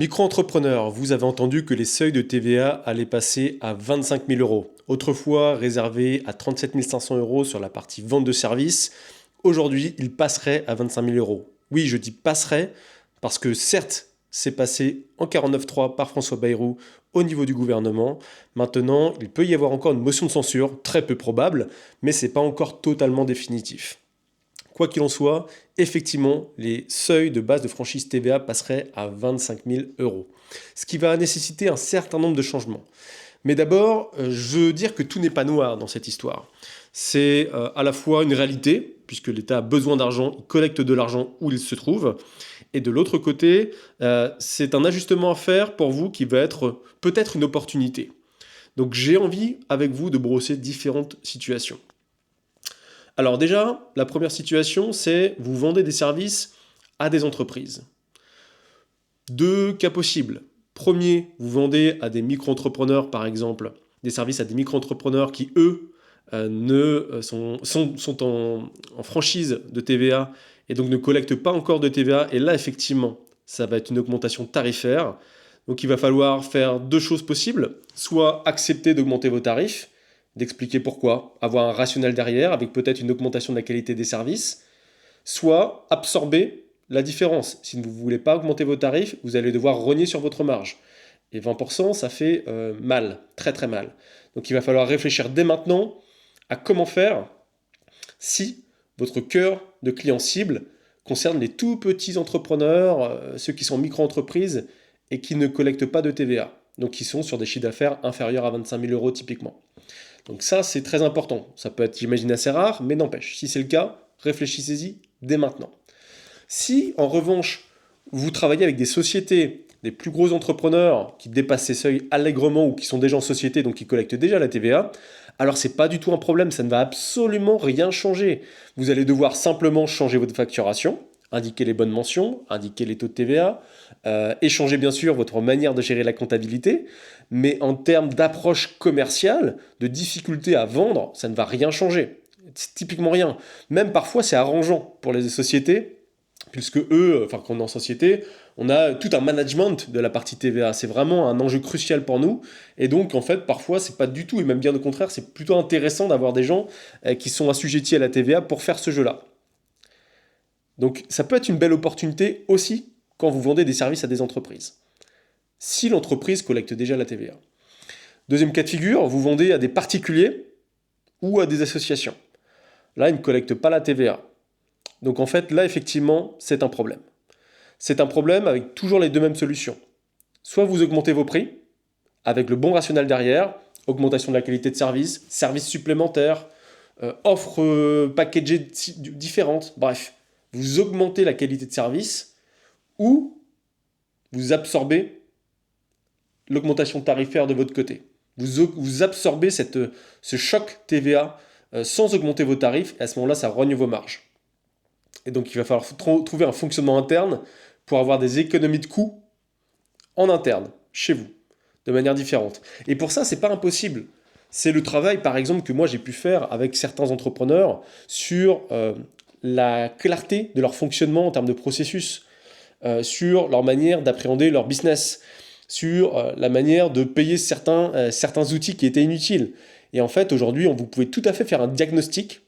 Micro-entrepreneur, vous avez entendu que les seuils de TVA allaient passer à 25 000 euros. Autrefois réservés à 37 500 euros sur la partie vente de services, aujourd'hui ils passeraient à 25 000 euros. Oui, je dis passerait parce que certes, c'est passé en 49.3 par François Bayrou au niveau du gouvernement. Maintenant, il peut y avoir encore une motion de censure, très peu probable, mais ce n'est pas encore totalement définitif. Quoi qu'il en soit, effectivement, les seuils de base de franchise TVA passeraient à 25 000 euros, ce qui va nécessiter un certain nombre de changements. Mais d'abord, je veux dire que tout n'est pas noir dans cette histoire. C'est à la fois une réalité, puisque l'État a besoin d'argent, il collecte de l'argent où il se trouve, et de l'autre côté, c'est un ajustement à faire pour vous qui va être peut-être une opportunité. Donc j'ai envie avec vous de brosser différentes situations. Alors déjà, la première situation, c'est vous vendez des services à des entreprises. Deux cas possibles. Premier, vous vendez à des micro-entrepreneurs, par exemple, des services à des micro-entrepreneurs qui, eux, sont en franchise de TVA et donc ne collectent pas encore de TVA. Et là, effectivement, ça va être une augmentation tarifaire. Donc il va falloir faire deux choses possibles. Soit accepter d'augmenter vos tarifs, d'expliquer pourquoi, avoir un rationnel derrière avec peut-être une augmentation de la qualité des services, soit absorber la différence. Si vous ne voulez pas augmenter vos tarifs, vous allez devoir rogner sur votre marge. Et 20%, ça fait mal, très très mal. Donc il va falloir réfléchir dès maintenant à comment faire si votre cœur de client cible concerne les tout petits entrepreneurs, ceux qui sont micro-entreprises et qui ne collectent pas de TVA. Donc qui sont sur des chiffres d'affaires inférieurs à 25 000 euros typiquement. Donc ça, c'est très important. Ça peut être, j'imagine, assez rare, mais n'empêche. Si c'est le cas, réfléchissez-y dès maintenant. Si, en revanche, vous travaillez avec des sociétés, des plus gros entrepreneurs qui dépassent ces seuils allègrement ou qui sont déjà en société, donc qui collectent déjà la TVA, alors c'est pas du tout un problème, ça ne va absolument rien changer. Vous allez devoir simplement changer votre facturation, indiquer les bonnes mentions, indiquer les taux de TVA, échanger bien sûr votre manière de gérer la comptabilité, mais en termes d'approche commerciale, de difficulté à vendre, ça ne va rien changer. C'est typiquement rien. Même parfois c'est arrangeant pour les sociétés, puisque eux, enfin quand on est en société, on a tout un management de la partie TVA. C'est vraiment un enjeu crucial pour nous. Et donc, en fait, parfois, c'est pas du tout, et même bien au contraire, c'est plutôt intéressant d'avoir des gens qui sont assujettis à la TVA pour faire ce jeu-là. Donc, ça peut être une belle opportunité aussi quand vous vendez des services à des entreprises. Si l'entreprise collecte déjà la TVA. Deuxième cas de figure, vous vendez à des particuliers ou à des associations. Là, ils ne collectent pas la TVA. Donc en fait, là, effectivement, c'est un problème. C'est un problème avec toujours les deux mêmes solutions. Soit vous augmentez vos prix, avec le bon rationnel derrière, augmentation de la qualité de service, services supplémentaires, offres packagées différentes, bref, vous augmentez la qualité de service, ou vous absorbez l'augmentation tarifaire de votre côté. Vous absorbez ce choc TVA sans augmenter vos tarifs, et à ce moment-là, ça rogne vos marges. Et donc il va falloir trouver un fonctionnement interne pour avoir des économies de coûts en interne, chez vous, de manière différente. Et pour ça, c'est pas impossible. C'est le travail, par exemple, que moi j'ai pu faire avec certains entrepreneurs sur la clarté de leur fonctionnement en termes de processus, sur leur manière d'appréhender leur business, sur la manière de payer certains outils qui étaient inutiles. Et en fait, aujourd'hui, vous pouvez tout à fait faire un diagnostic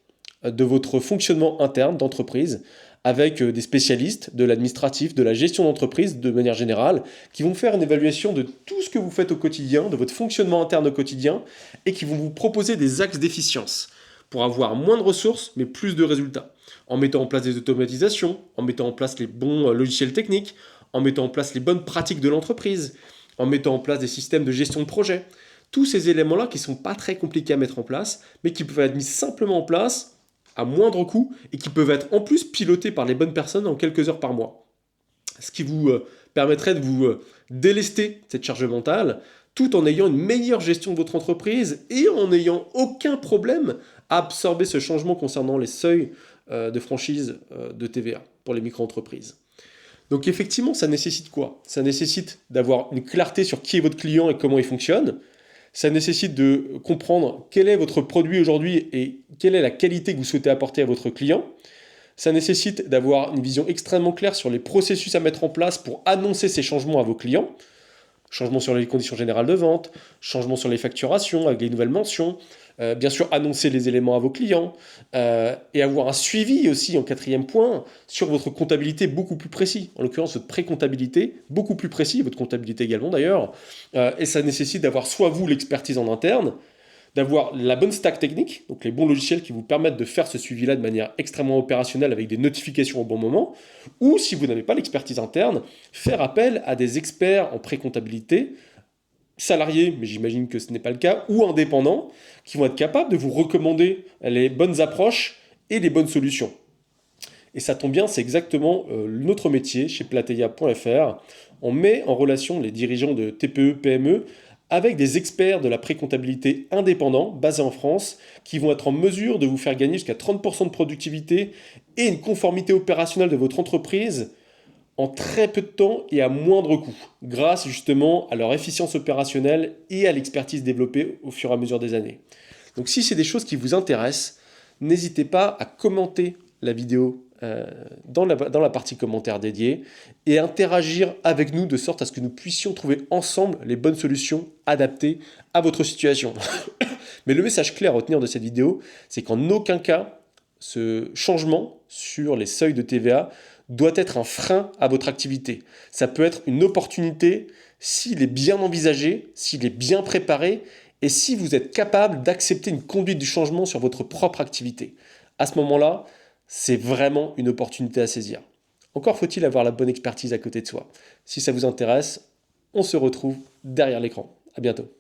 de votre fonctionnement interne d'entreprise avec des spécialistes de l'administratif, de la gestion d'entreprise de manière générale, qui vont faire une évaluation de tout ce que vous faites au quotidien, de votre fonctionnement interne au quotidien, et qui vont vous proposer des axes d'efficience pour avoir moins de ressources, mais plus de résultats. En mettant en place des automatisations, en mettant en place les bons logiciels techniques, en mettant en place les bonnes pratiques de l'entreprise, en mettant en place des systèmes de gestion de projet. Tous ces éléments-là qui ne sont pas très compliqués à mettre en place, mais qui peuvent être mis simplement en place à moindre coût et qui peuvent être en plus pilotés par les bonnes personnes en quelques heures par mois. Ce qui vous permettrait de vous délester cette charge mentale tout en ayant une meilleure gestion de votre entreprise et en n'ayant aucun problème à absorber ce changement concernant les seuils de franchise de TVA pour les micro-entreprises. Donc effectivement, ça nécessite quoi? Ça nécessite d'avoir une clarté sur qui est votre client et comment il fonctionne. Ça nécessite de comprendre quel est votre produit aujourd'hui et quelle est la qualité que vous souhaitez apporter à votre client. Ça nécessite d'avoir une vision extrêmement claire sur les processus à mettre en place pour annoncer ces changements à vos clients. Changement sur les conditions générales de vente, changement sur les facturations avec les nouvelles mentions, bien sûr annoncer les éléments à vos clients, et avoir un suivi aussi en quatrième point sur votre comptabilité beaucoup plus précis, en l'occurrence votre pré-comptabilité beaucoup plus précis, votre comptabilité également d'ailleurs, et ça nécessite d'avoir soit vous l'expertise en interne, d'avoir la bonne stack technique, donc les bons logiciels qui vous permettent de faire ce suivi-là de manière extrêmement opérationnelle avec des notifications au bon moment, ou si vous n'avez pas l'expertise interne, faire appel à des experts en pré-comptabilité, salariés, mais j'imagine que ce n'est pas le cas, ou indépendants, qui vont être capables de vous recommander les bonnes approches et les bonnes solutions. Et ça tombe bien, c'est exactement notre métier chez Plateia.fr. On met en relation les dirigeants de TPE, PME avec des experts de la pré-comptabilité indépendants, basés en France, qui vont être en mesure de vous faire gagner jusqu'à 30% de productivité et une conformité opérationnelle de votre entreprise en très peu de temps et à moindre coût, grâce justement à leur efficience opérationnelle et à l'expertise développée au fur et à mesure des années. Donc si c'est des choses qui vous intéressent, n'hésitez pas à commenter la vidéo dans la partie commentaires dédiée et interagir avec nous de sorte à ce que nous puissions trouver ensemble les bonnes solutions adaptées à votre situation. Mais le message clair à retenir de cette vidéo, c'est qu'en aucun cas, ce changement sur les seuils de TVA doit être un frein à votre activité. Ça peut être une opportunité s'il est bien envisagé, s'il est bien préparé et si vous êtes capable d'accepter une conduite du changement sur votre propre activité. À ce moment-là, c'est vraiment une opportunité à saisir. Encore faut-il avoir la bonne expertise à côté de soi. Si ça vous intéresse, on se retrouve derrière l'écran. À bientôt.